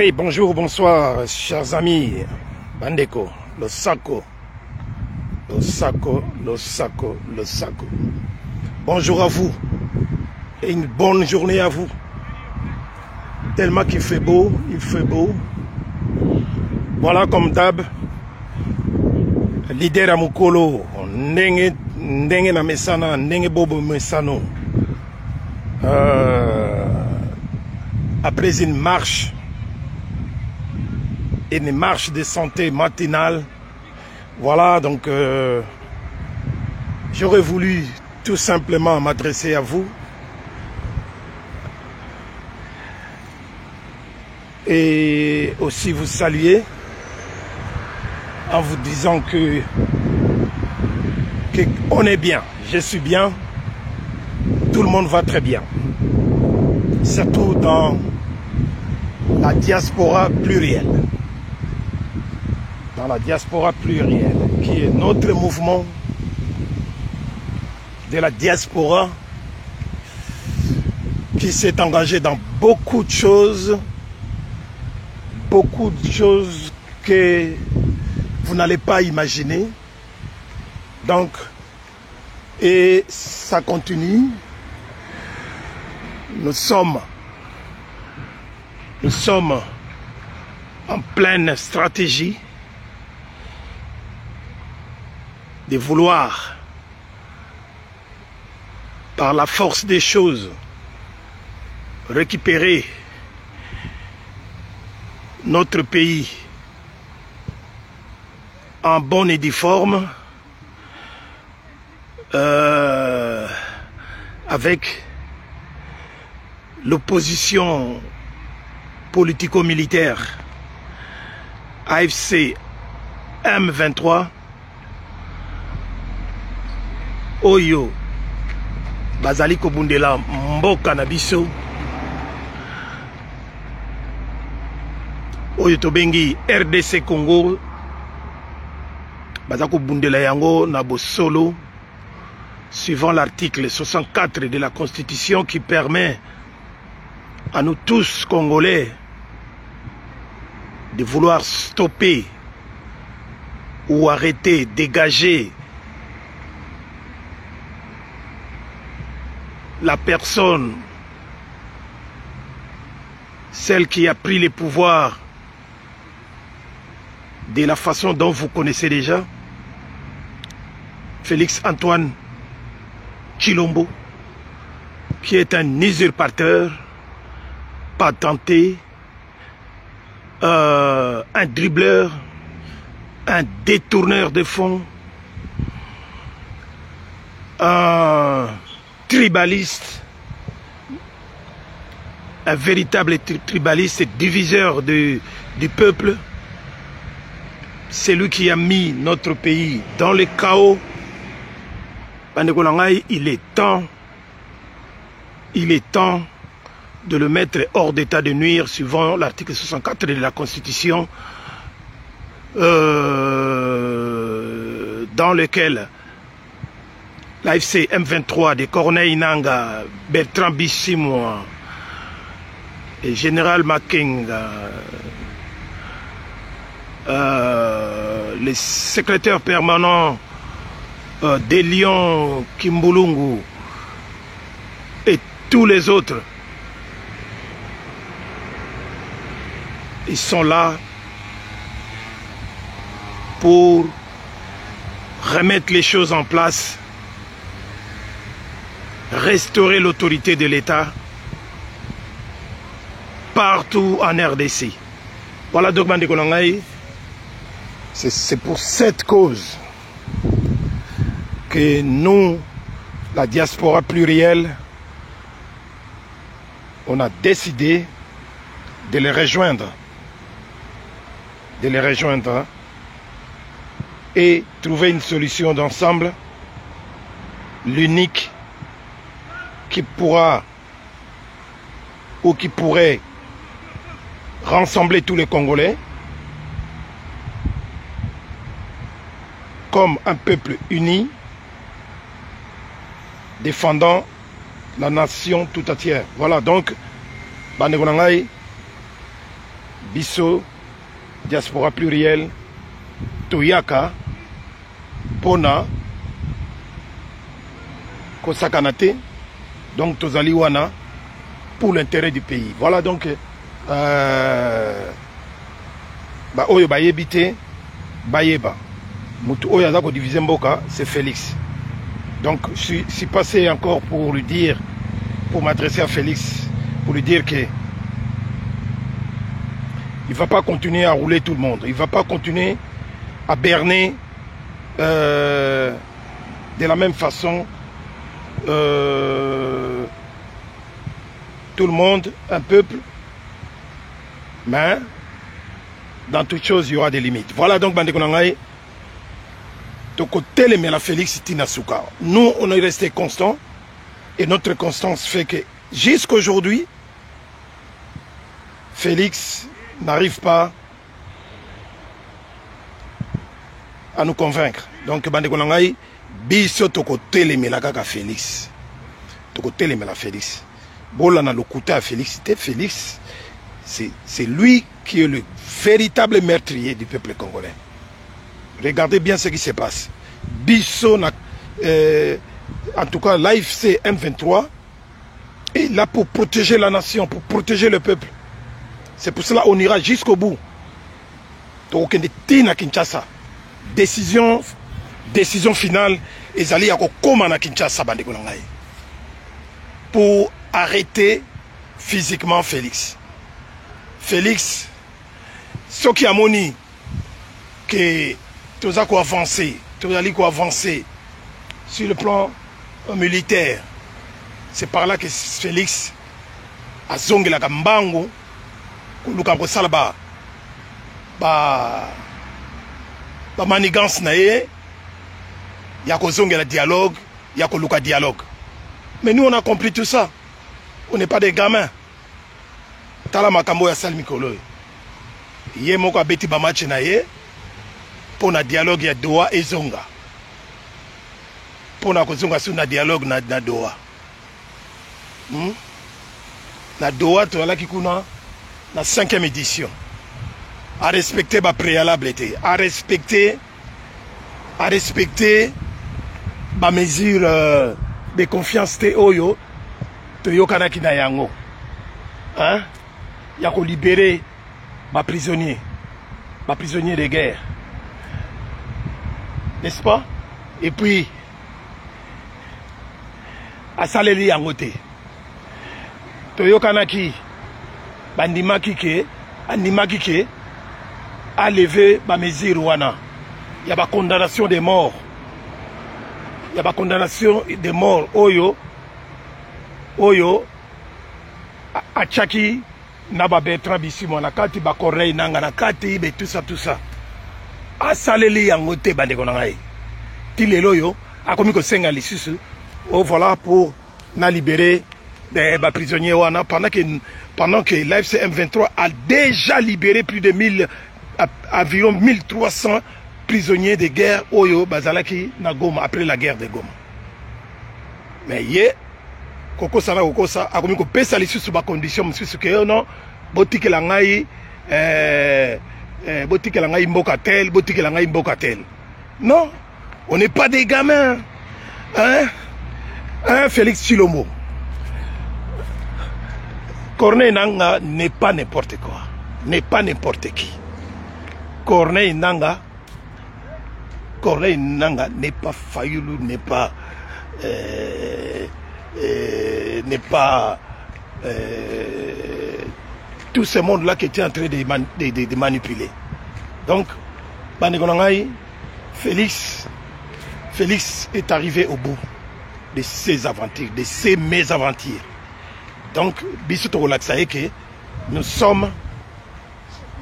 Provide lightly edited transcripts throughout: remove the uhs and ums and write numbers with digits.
Oui, bonjour, bonsoir, chers amis. Bandeko, le Sako. Bonjour à vous et une bonne journée à vous. Tellement qu'il fait beau, il fait beau. Voilà comme d'hab, leader Amukolo, ndenge na mesana, ndenge bobo mesano. Après une marche de santé matinale, voilà, donc j'aurais voulu tout simplement m'adresser à vous et aussi vous saluer en vous disant que on est bien, je suis bien, tout le monde va très bien, surtout dans la diaspora plurielle. Dans la diaspora plurielle, qui est notre mouvement de la diaspora qui s'est engagé dans beaucoup de choses que vous n'allez pas imaginer. Donc, et ça continue. Nous sommes en pleine stratégie de vouloir, par la force des choses, récupérer notre pays en bonne et due forme, avec l'opposition politico-militaire AFC M23, Oyo bazali kobundela mboka na biso, Oyo tobengi RDC Congo bazali kobundela yango na bosolo, suivant l'article 64 de la Constitution qui permet à nous tous Congolais de vouloir stopper ou arrêter, dégager la personne, celle qui a pris les pouvoirs de la façon dont vous connaissez déjà, Félix Antoine Tshilombo, qui est un usurpateur, patenté, un dribbleur, un détourneur de fonds, un tribaliste, un véritable tribaliste et diviseur du peuple. C'est lui qui a mis notre pays dans le chaos. Il est temps de le mettre hors d'état de nuire, suivant l'article 64 de la Constitution, dans lequel l'AFC M23 de Corneille Nangaa, Bertrand Bisimwa et Général Makenga, les secrétaires permanents des Lions Kimbulungu et tous les autres, ils sont là pour remettre les choses en place, restaurer l'autorité de l'État partout en RDC. Voilà, donc, c'est pour cette cause que nous, la diaspora plurielle, on a décidé de les rejoindre. Et trouver une solution d'ensemble, l'unique qui pourra ou qui pourrait rassembler tous les Congolais comme un peuple uni, défendant la nation tout entière. Voilà, donc, Bisso, diaspora plurielle, Toyaka, Pona, Kosakanate, donc Tozaliwana, pour l'intérêt du pays. Voilà donc, Oyo Bayebite, Bayeba. Mutu Oyo Azako divisé Mboka, c'est Félix. Donc, je suis passé encore pour lui dire, pour m'adresser à Félix, pour lui dire que il ne va pas continuer à rouler tout le monde. Il ne va pas continuer à berner de la même façon tout le monde, un peuple. Mais dans toute chose, il y aura des limites. Voilà donc, Bande Konangaï. De côté, mais la Félix Tinasuka. Nous, on est resté constants. Et notre constance fait que jusqu'à aujourd'hui, Félix n'arrive pas à nous convaincre. Donc, Bande Konangaï, biso toko teleme la kaka Félix. Toko teleme la Félix. Bola na lokuta Félix. Félix, c'est lui qui est le véritable meurtrier du peuple congolais. Regardez bien ce qui se passe. Biso, en tout cas, l'AFC M23 est là pour protéger la nation, pour protéger le peuple. C'est pour cela qu'on ira jusqu'au bout. Donc, Tina Kinshasa. Décision finale, ils allaient à Kokoma Kinshasa, pour arrêter physiquement Félix. Félix, ce qui a moni que tout ça avancer, sur le plan militaire. C'est par là que Félix a zongé la Gambango, Kulukambo Salaba, manigance nae, il y a zongé la dialogue, il y a Kuluka dialogue. Mais nous on a compris tout ça. On n'est pas des gamins. Tala makambo ya sal mikolo. Yé moko abeti ba match nae. Pour na dialogue ya Doha et Zonga. Pour na kozonga sur na dialogue na Doha. Na Doha to la kikuna na 5e édition. À respecter ba préalable été, à respecter ba mesure de confiance te oyo to yokana kina yango. Hein? Ya ko libérer ba prisonnier de guerre. N'est-ce pas? Et puis, à Saleli Yangote, Toyo Kanaki, Bandimaki ke, a levé ma mesure wana. Il y a pas condamnation des morts. Il y a pas condamnation des morts. Oyo, a Tchaki, Naba Bertrand Bissimo, na kati ba Correille nanga na kati, tout ça. Asaleli yangote bande konangai tilelo yo akomi ko senga lisusu oh voilà pour na libérer des prisonniers wana pendant que l'AFC M23 a déjà libéré plus de environ 1300 prisonniers de guerre oyo bazalaki na Goma après la guerre de Goma. Mais kokosa akomi ko pesa lisusu ba condition lisusu que non botikela ngai botikela ngai mboka tel. Non, on n'est pas des gamins. Hein? Félix Tshilombo. Corneille Nanga n'est pas n'importe quoi. N'est pas n'importe qui. Corneille Nanga n'est pas Fayoulou, n'est pas tout ce monde-là qui était en train de manipuler. Donc, Félix est arrivé au bout de ses aventures, de ses mésaventures. Donc,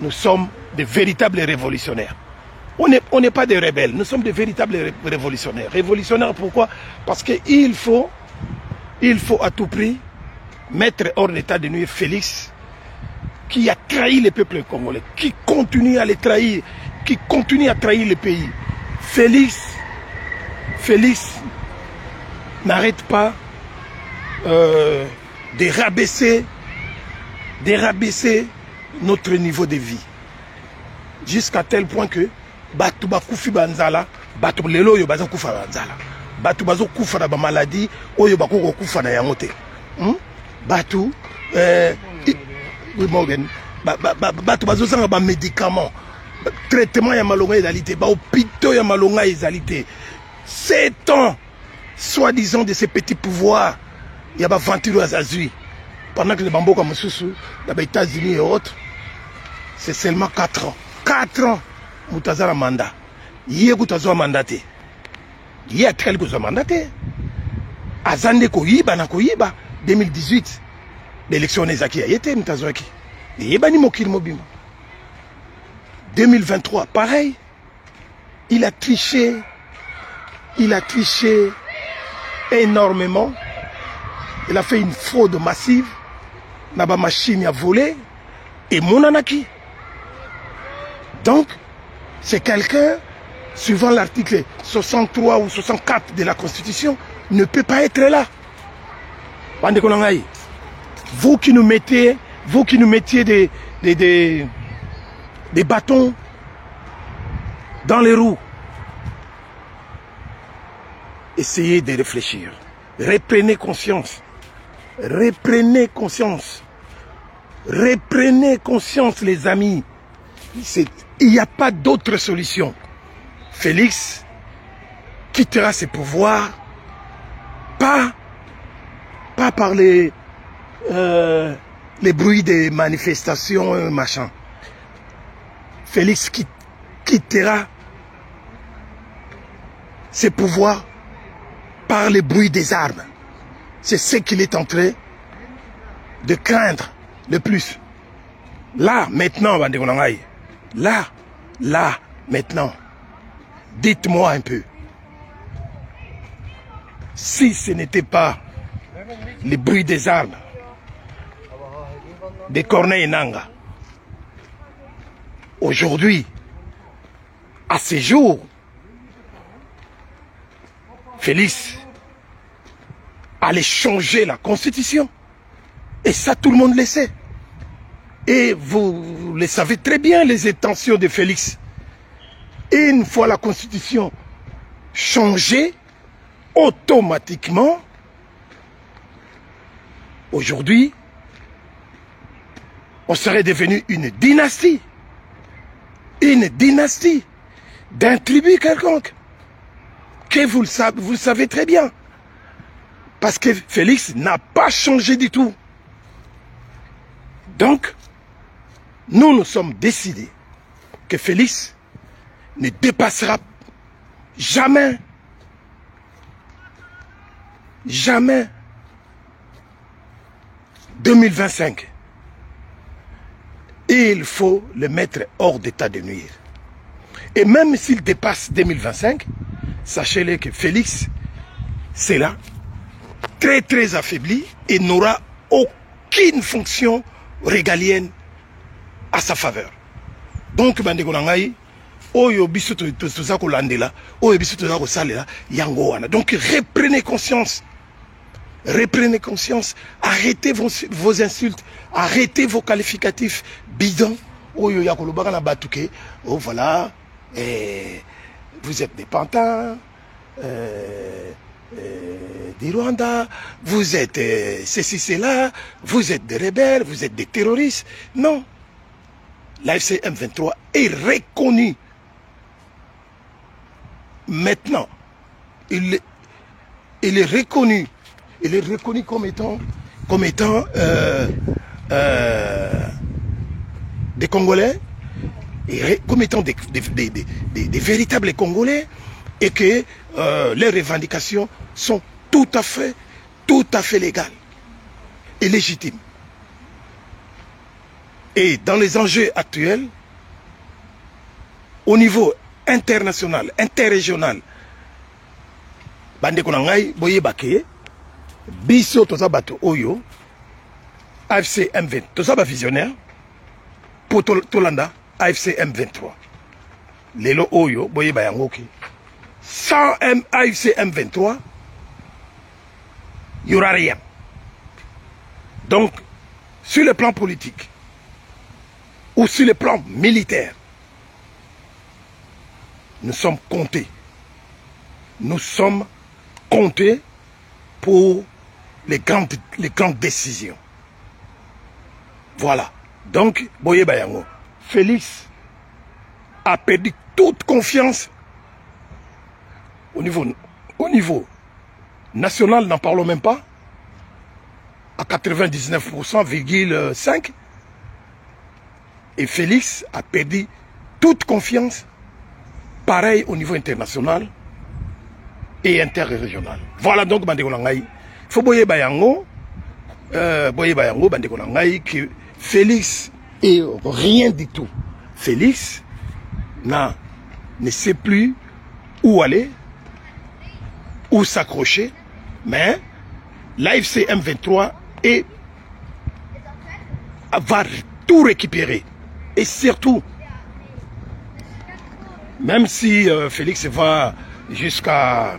nous sommes des véritables révolutionnaires. On n'est pas des rebelles, nous sommes des véritables révolutionnaires. Révolutionnaires pourquoi? Parce qu'il faut à tout prix mettre hors d'état de nuire Félix, qui a trahi le peuple congolais, qui continue à les trahir, qui continue à trahir le pays. Félix n'arrête pas de rabaisser notre niveau de vie. Jusqu'à tel point que batu bakufi banzala, batu lelo yo baza kufa banzala. Batu bazo kufa na ba maladie, oyo bakoko kufa na yango te. Batu oui Morgan, batu bazo sanga ba médicaments, traitement ya malonga ezalité, ba hôpitaux ya malonga ezalité. 7 ans soi-disant de ces petits pouvoirs, il y a ba venture azazui. Pendant que les bambos comme Soussou, dans les États-Unis et autres, c'est seulement 4 ans. 4 ans, Moutazara mandat. Hier, Moutazara mandaté. Hier, quel que soit mandaté. Azande Koyiba, na Koyiba, 2018. L'élection n'est qui a été, Moutazara qui. Yeba ni Mokil Mobima. 2023, pareil. Il a triché. Il a triché énormément. Il a fait une fraude massive. Naba machine a volé. Et Monanaki. Donc, c'est quelqu'un, suivant l'article 63 ou 64 de la Constitution, ne peut pas être là. Vous qui nous mettiez des bâtons dans les roues, essayez de réfléchir. Reprenez conscience. Reprenez conscience. Reprenez conscience, les amis. Il n'y a pas d'autre solution. Félix quittera ses pouvoirs, pas par les bruits des manifestations, machin. Félix quittera ses pouvoirs par les bruits des armes. C'est ce qu'il est en train de craindre le plus. Là, maintenant, là, maintenant, dites-moi un peu, si ce n'était pas les bruits des armes, des Corneilles et Nanga, aujourd'hui, à ces jours, Félix allait changer la Constitution. Et ça, tout le monde le sait. Et vous le savez très bien, les intentions de Félix. Et une fois la Constitution changée, automatiquement, aujourd'hui, on serait devenu une dynastie. Une dynastie d'un tribu quelconque. Que vous le savez très bien. Parce que Félix n'a pas changé du tout. Donc, nous sommes décidés que Félix ne dépassera jamais 2025. Et il faut le mettre hors d'état de nuire. Et même s'il dépasse 2025, sachez-le que Félix, c'est là, très très affaibli et n'aura aucune fonction régalienne à sa faveur. Donc, oyo biso toza kolandela, oyo biso toza kosalela yango wana. Donc reprenez conscience. Reprenez conscience, arrêtez vos insultes, arrêtez vos qualificatifs bidons. Oyo ya kolobaka na batuke, oh voilà, vous êtes des pantins, des Rwandais, vous êtes ceci, cela, vous êtes des rebelles, vous êtes des terroristes. Non. L'AFC M23 est reconnu. Maintenant, il est reconnu. Il est reconnu comme étant des Congolais, et comme étant des véritables Congolais, et que les revendications sont tout à fait légales et légitimes. Et dans les enjeux actuels, au niveau international, interrégional, bandeko na ngai boye bakeye biso toza bato oyo AFC M23 toza ba visionnaire pour tolanda AFC M23 lelo oyo boye ba yango ki sans AFC M23 il y aura rien. Donc sur le plan politique, ou sur le plan militaire, nous sommes comptés. Nous sommes comptés pour les grandes décisions. Voilà. Donc, Boye Bayango, Félix a perdu toute confiance au niveau national, n'en parlons même pas, à 99,5%. Et Félix a perdu toute confiance, pareil au niveau international et interrégional. Voilà donc, Bandeko Nangai. Il faut Boye Bayango, Bandeko Nangai, que Félix est rien du tout. Félix ne sait plus où aller, où s'accrocher, mais l'AFC M23 va tout récupérer. Et surtout, même si Félix va jusqu'à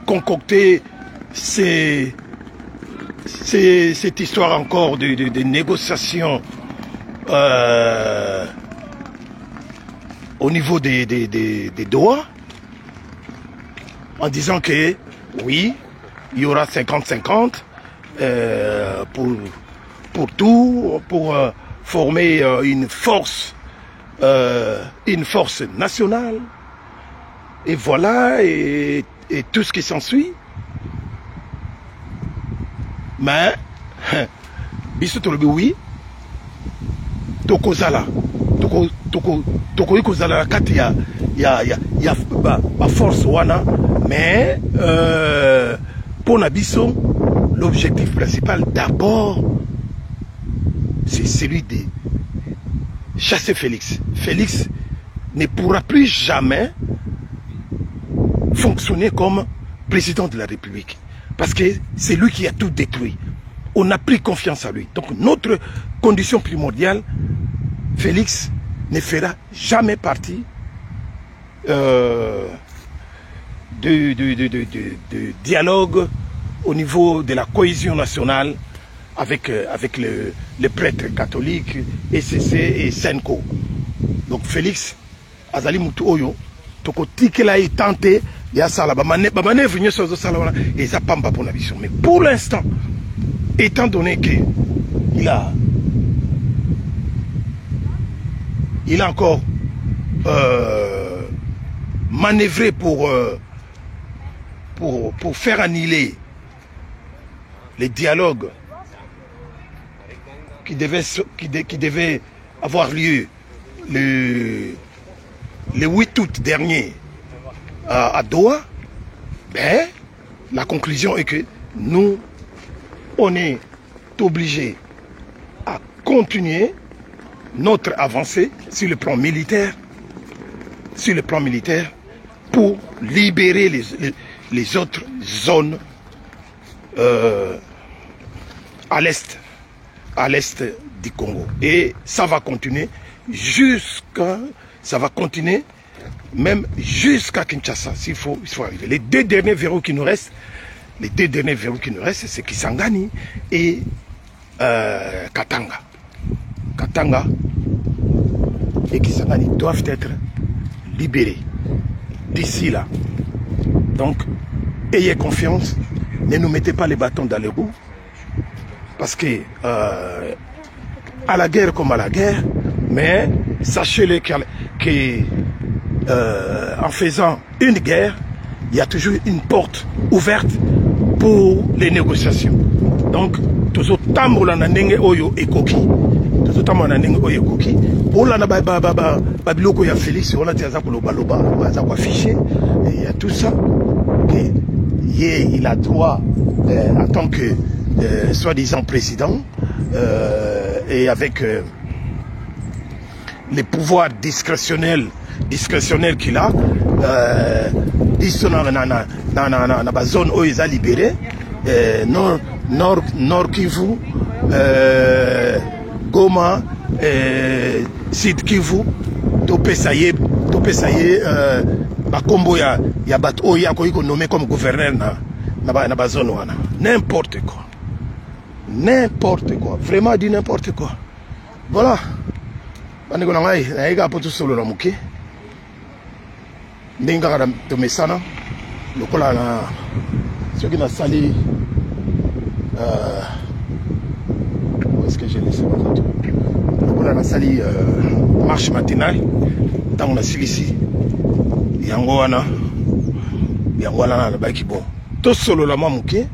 concocter cette histoire encore de négociations au niveau des Doha, en disant que oui, il y aura 50-50 pour tout, pour former une force nationale, et voilà, et tout ce qui s'ensuit. Mais Bissotolobi, oui, Tokozala, Tokozala, kati ya force wana, mais pour Nabiso, l'objectif principal d'abord, c'est celui de chasser Félix. Félix ne pourra plus jamais fonctionner comme président de la République. Parce que c'est lui qui a tout détruit. On n'a plus confiance à lui. Donc notre condition primordiale, Félix ne fera jamais partie de dialogue au niveau de la cohésion nationale avec les prêtres catholiques, ECC et Senko. Donc Félix, Azali Moutou Oyo, Toko Tikela est tenté, il y a ça là, Bamane venu sur ce salon et ça pamba pour la vision. Mais pour l'instant, étant donné que il a encore manœuvré pour faire annihiler les dialogues qui devaient avoir lieu le 8 août dernier à Doha, ben, la conclusion est que nous, on est obligés à continuer notre avancée sur le plan militaire, pour libérer les autres zones à l'est du Congo. Et ça va continuer même jusqu'à Kinshasa, il faut arriver. Les deux derniers verrous qui nous restent, c'est Kisangani et Katanga. Katanga et Kisangani doivent être libérés d'ici là. Donc, ayez confiance, ne nous mettez pas les bâtons dans les roues, parce que à la guerre comme à la guerre, mais sachez-le qu'en faisant une guerre, il y a toujours une porte ouverte pour les négociations. Donc, toujours tambola na ndenge oyo ekoki. Toujours tambola na ndenge oyo ekoki. Ola na babiloko ya Félix, on a dit à loba, à quoi afficher, et il y a tout ça. Okay. Il a droit, en tant que soi-disant président, et avec les pouvoirs discrétionnels qu'il a, ils sont dans la zone où ils ont libéré, Nord Kivu, Goma, Sud Kivu, Topé Saye, Bakombo ya bato oya ko nommé comme gouverneur na zone wana. N'importe quoi. n'importe quoi, vraiment dit n'importe quoi. Voilà. Bandeko nangai, naïga poto solo na muke. Ndinga kada tomesana. Lokola na ceux qui na sali où est-ce que j'ai laissé ma photo? Lokola na sali marche matinale. Tant na silisi. Yango wana na baki bon. To solo la mamuke.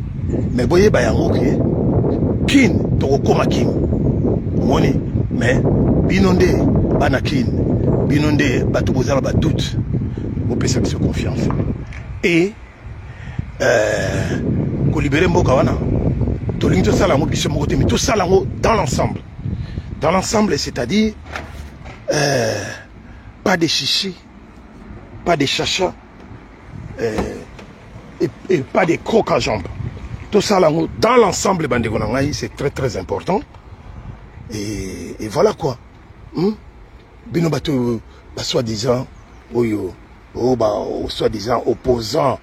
Mais boye ba yango ke kin to koma kin. Moni mais binonde bana kin. Binonde batu bozala ba doute. Vous pouvez se confiance. Et qu'on libère Mboka wana. To lingi to sala ngo biso moko te mais to sala ngo dans l'ensemble. Dans l'ensemble, c'est-à-dire pas de chichi, pas de chacha et pas de crocs à jambes. Tout ça là, dans l'ensemble, c'est très très important. Et voilà quoi. Bino bato, soi-disant, soi-disant opposant,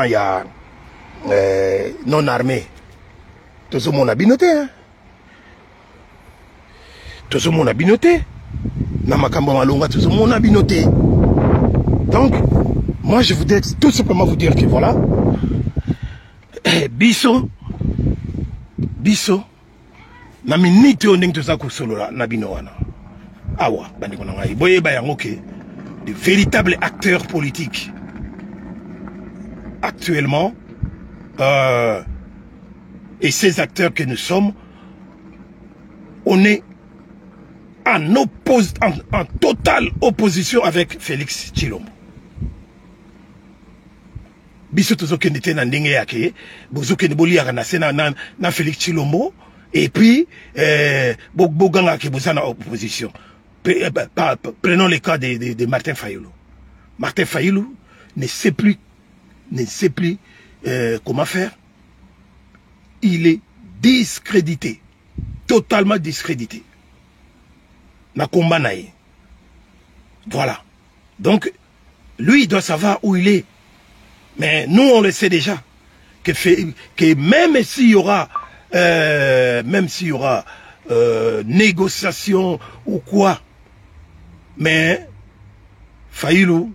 il y a non armé. Tout ce monde a binoté. Hein? Tout ce monde a binoté. Namakamba Malonga, tout ce monde a binoté. Donc, moi je voudrais tout simplement vous dire que voilà. Biso na minute on ndenge toza ko solola na bino wana awa bandeko na ngai boye ba yango ke de véritables acteurs politiques actuellement et ces acteurs que nous sommes, on est en totale opposition avec Félix Tshilombo. Biso tozokende te na ndenge yake bozokende boliaka na sena na Félix Tshilombo et puis boganga ke bozana opposition. Prenons le cas de Martin Fayulu. Martin Fayulu ne sait plus comment faire. Il est discrédité, totalement discrédité. Na combat naïe. Voilà. Donc lui il doit savoir où il est. Mais nous, on le sait déjà, que même s'il y aura, négociation ou quoi, mais Fayulu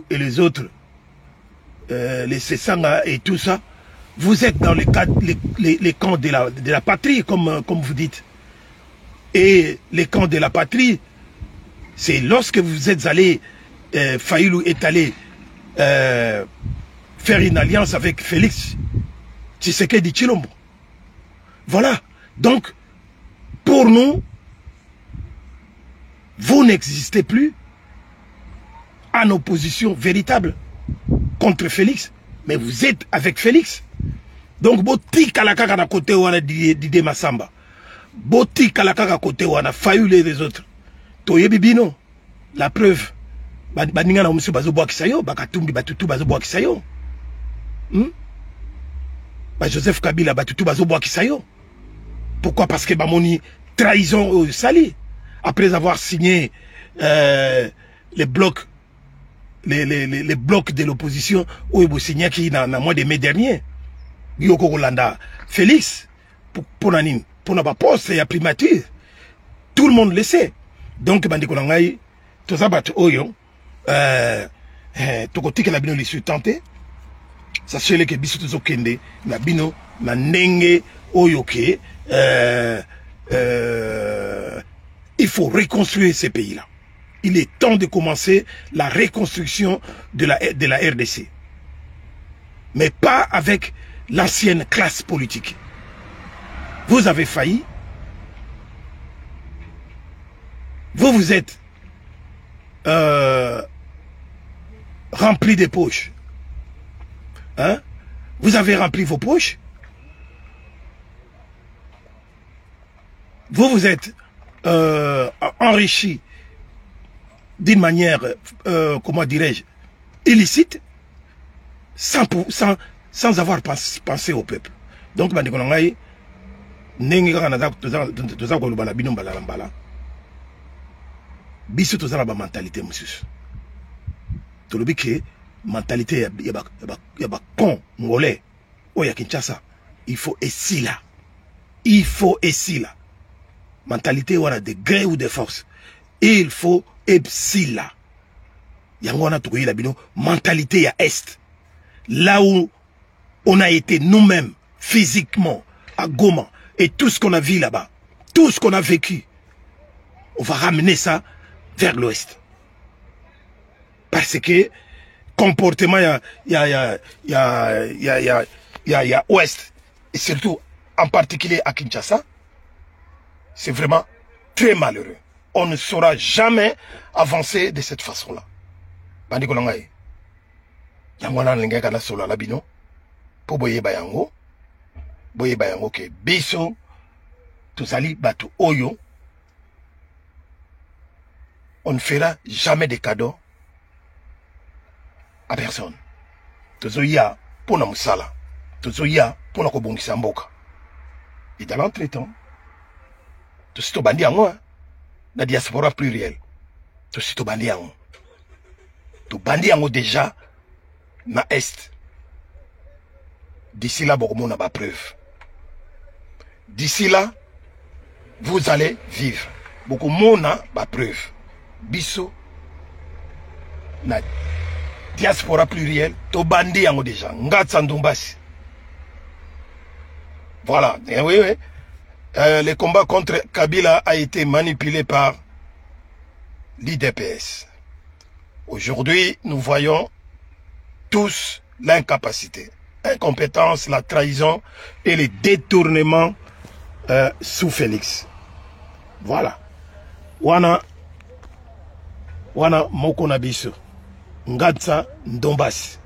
et les autres, les Sessanga et tout ça, vous êtes dans les camps de la patrie, comme vous dites. Et les camps de la patrie, c'est lorsque vous êtes allés Fayulu est allé faire une alliance avec Félix Tshisekedi Tshilombo. Voilà. Donc, pour nous, vous n'existez plus en opposition véritable contre Félix, mais vous êtes avec Félix. Donc, boti kalakaka na côté wana Didé Massamba. Boti kalakaka côté wana Fayulu et les autres. Toye bibino. La preuve. Baninga na monsieur bazoboa kisayo bakatumbi batutu bazoboa kisayo Joseph Kabila batutu bazoboa kisayo. Pourquoi? Parce que bamoni trahison au sali après avoir signé les blocs de l'opposition où ils signé qui dans mois de mai dernier Yoko Rolanda Félix pour nanine pour na ba poste ya primature tout le monde le sait. Donc bandiko nangai to ça bat oyo tokoti que la bino les tenté ça c'est que biso tozokende na bino na ndenge oyoke il faut reconstruire ces pays là. Il est temps de commencer la reconstruction de la RDC, mais pas avec l'ancienne classe politique. Vous avez failli, vous êtes rempli des poches. Hein? Vous avez rempli vos poches. Vous êtes enrichi d'une manière, comment dirais-je, illicite, sans avoir pensé au peuple. Donc, biso tozala ba mentalité monsieur. Tolobi ke mentalité ya ba con ngolais Oh, ya Kinshasa. Il faut ici là. Il faut ici là. Mentalité, on a de gré ou de force. Il faut ici là. Yango on a trouvé la bino. Mentalité à Est. Là où on a été nous-mêmes, physiquement, à Goma. Et tout ce qu'on a vu là-bas. Tout ce qu'on a vécu. On va ramener ça vers l'Ouest. Parce que comportement, il y a Ouest, et surtout en particulier à Kinshasa, c'est vraiment très malheureux. On ne saura jamais avancer de cette façon-là. Bandi kolongai, yangwana lingeka la sola la bino, po boye bayango ke biso, tozali batu oyo, on ne fera jamais de cadeaux à personne. Tozoya pour na musala. Tozoya pour na kobongisa mboka. Et dans l'entretemps, tosito bandi yango na diaspora pluriel. Tosito bandi yango. To bandi yango déjà na Est. D'ici là, beaucoup n'a pas preuve. D'ici là, vous allez vivre. Beaucoup n'a pas preuve. Biso na diaspora pluriel, to bandi yango déjà. Ngatsa Ndombasi. Voilà. Et oui, oui. Le combat contre Kabila a été manipulé par l'IDPS. Aujourd'hui, nous voyons tous l'incapacité, l'incompétence, la trahison et les détournements sous Félix. Voilà. Wana Moko Nabiso. Ngatsa Ndombasi.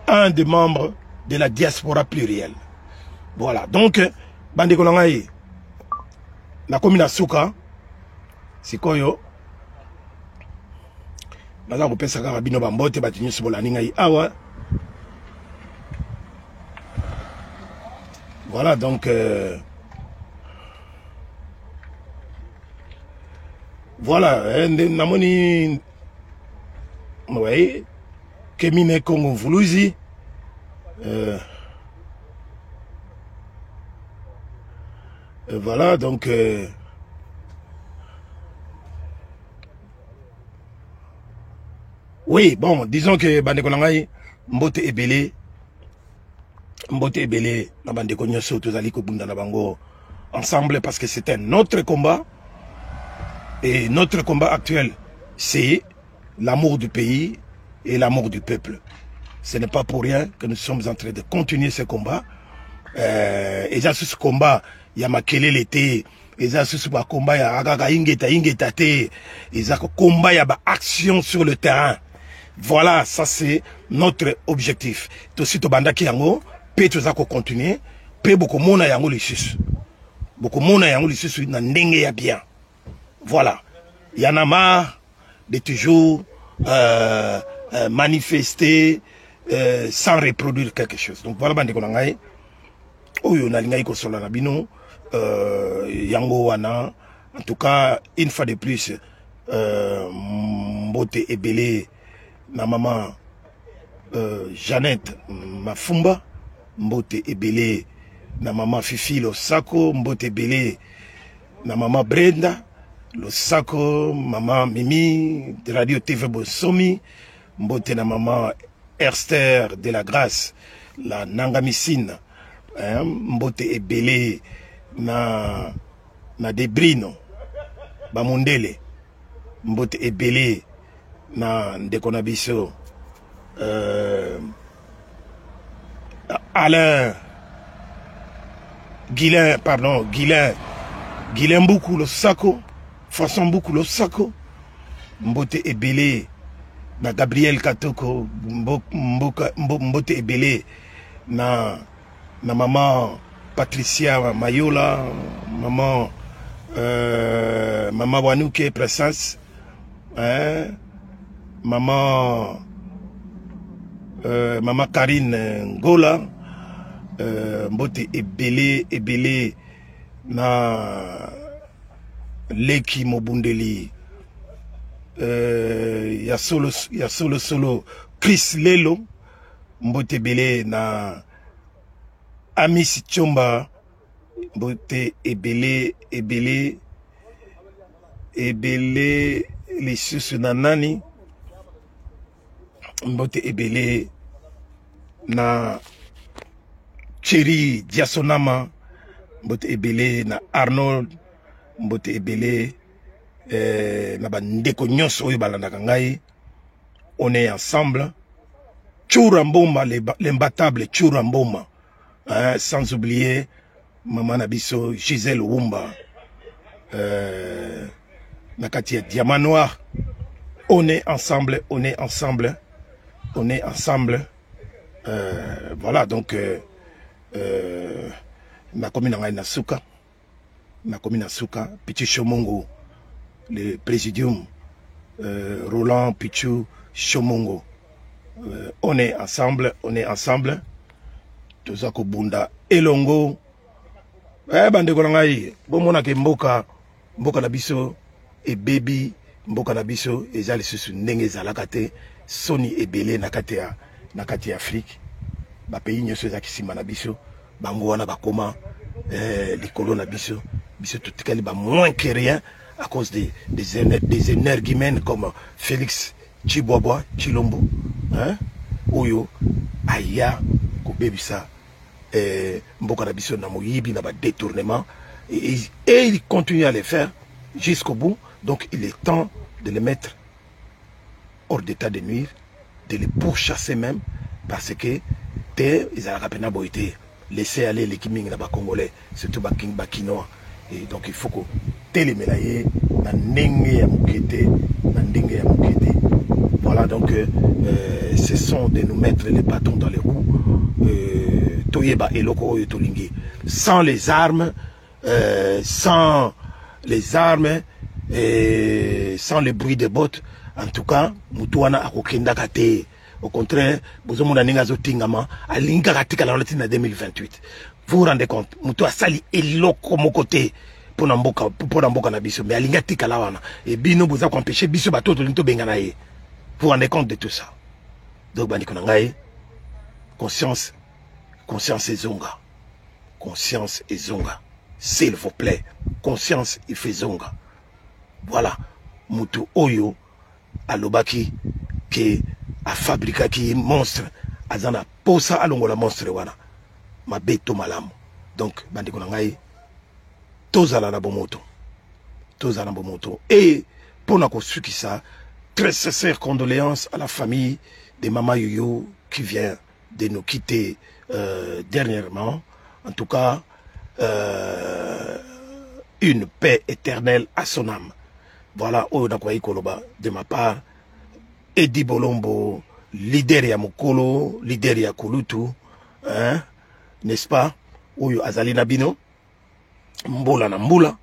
Un des membres de la diaspora plurielle. Voilà. Donc, Bandi Kolongai, la commune Souka, c'est quoi yo? Madame Pesa Karabino Bambote, Batini Sobolaningay Awa. Voilà, donc, voilà, Namoni, oui, Kemine Kongo Vuluzi, voilà, donc, oui, bon, disons que Bande Kolongai, Mbote Ebele, na Bande Konyoso, Tozali Kobunda na Bango, ensemble, parce que c'est un autre combat, et notre combat actuel, c'est l'amour du pays et l'amour du peuple. Ce n'est pas pour rien que nous sommes en train de continuer ce combat. Et dans ce combat, il y a Makele l'été, et dans ce combat, il y a Agaga Ingeta te, et dans ce combat, il y a action sur le terrain. Voilà, ça c'est notre objectif. Tout ce banda qui yango, peut tout ça continuer, peut beaucoup mona yango lissus. Beaucoup mona yango lissus na ndenge ya bien. Voilà. Il y en a marre de toujours manifester sans reproduire quelque chose. Donc voilà, bande konangai. Oyo na lingai ko sola na bino yango wana. En tout cas, une fois de plus, Mbote Ebele na maman Jeannette Mafumba, Mbote Ebele na maman Fifi Losako, Mbote Ebele na maman Brenda Losako, maman Mimi de Radio TV Bosomi, Mbote na maman Esther de la Grâce, la Nangamissine, Mbote Ebele na Debrino Bamundele, Mbote Ebele na Ndekona Biso, Alain Guilain, pardon, Guilain Mboukou Losako, Façon Mboukou Losako, Mbote Ebele na Gabriel Katoko, Mbote Ebele na maman Patricia Mayola, maman Wanouke Presence, maman Karine Ngola, Mbote Ebele na Leki Mobundeli, ya solo Chris Lelo, Mbote Ebele na Amis Tchomba, Bote Ebele, les sous nanani, Bote Ebele, na Thierry Diasonama, Bote Ebele, na Arnold, Bote Ebele, na bandeko nyonso oyo balandaka ngai. On est ensemble. Tchouramboma, l'imbattable Tchouramboma. Sans oublier Maman Nabiso, Gisèle Wumba, Nakatia Diamant Noir. On est ensemble, on est ensemble, on est ensemble. Voilà, donc, ma commune en Nasuka, ma commune Nasuka, Pichu Chomongo, le présidium, Roland Pichu Chomongo. On est ensemble, on est ensemble. Tozako Bunda Elongo. Bandeko nangai, bomona ke mboka na biso e baby mboka na biso ezali susu ndenge ezalaka te soni ebele na kati ya Afrique. Ba pays nyonso ezaki sima na biso, bango wana bakoma likolo na biso, biso tutikali ba moins que rien à cause des énergumènes comme Félix Chilombo, hein, oyo aya ko bebisa mboka na biso na moyibi na ba détournement et il continue à les faire jusqu'au bout. Donc il est temps de les mettre hors d'état de nuire, de les pourchasser même, parce que ils ont rapidement été laisser aller les Kiming na ba Congolais, surtout ba Kinois. Et donc il faut que télémélaye na ndenge ya mokete, na ndenge ya mokete. Voilà, donc ce sont de nous mettre les bâtons dans les roues. Sans les armes, sans le bruit des bottes, en tout cas, Moutouana a aucun kate. Au contraire, vous avez un tingama à l'ingaratika la 2028. Vous vous rendez compte, Moutou a sali eloko mon côté pour n'amboka na biso, mais à l'ingatika la wana. Et bino vous avez empêché biso bateau de l'into benganaye. Vous vous rendez compte de tout ça. Donc, Bandikonangaye, conscience et zonga. Conscience et zonga. S'il vous plaît. Conscience et fait zonga. Voilà. Mutu Oyo, Alobaki, qui a fabriqué qui monstre. Azana posa alongola monstre wana. Ma beto malam. Donc, Bandikonangaye, tozala na bomoto. Tozala na bomoto. Et, pour nako suki ça, très sincères condoléances à la famille de Mama Yoyo qui vient de nous quitter dernièrement. En tout cas, une paix éternelle à son âme. Voilà, de ma part, Edi Bolombo, leader ya Mokolo, leader ya Kulutu, hein, n'est-ce pas? Oyo Azali Nabino, Mbola na Mbula,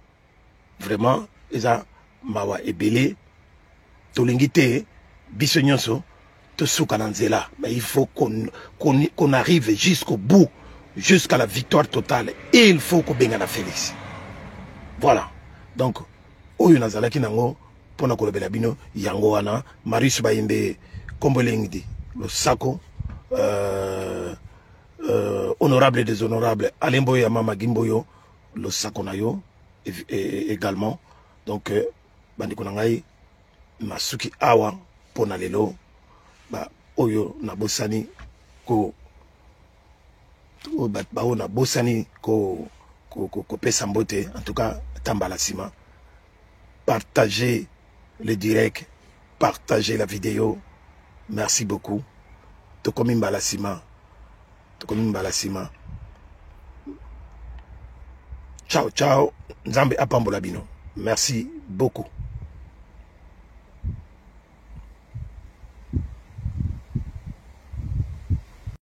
vraiment, eza mawa ebele, tolingite, biso nyonso, mais il faut qu'on arrive jusqu'au bout, jusqu'à la victoire totale. Et il faut qu'on bengana Félix. Voilà. Donc, oyo nazalaki nango pona kolobela bino yango wana Marius Bayembe Kombolengdi le Sako honorable et déshonorable Alembo ya Mama Gimboyo le Sako nayo également. Donc bandiko nangai masuki awa pona lelo ba oyo na bosani ko ba na bosani ko pesa mbote. En tout cas tambala sima, partagez le direct, partagez la vidéo. Merci beaucoup. Tokomi mbala sima, ciao ciao, nzambe apambola bino. Merci beaucoup.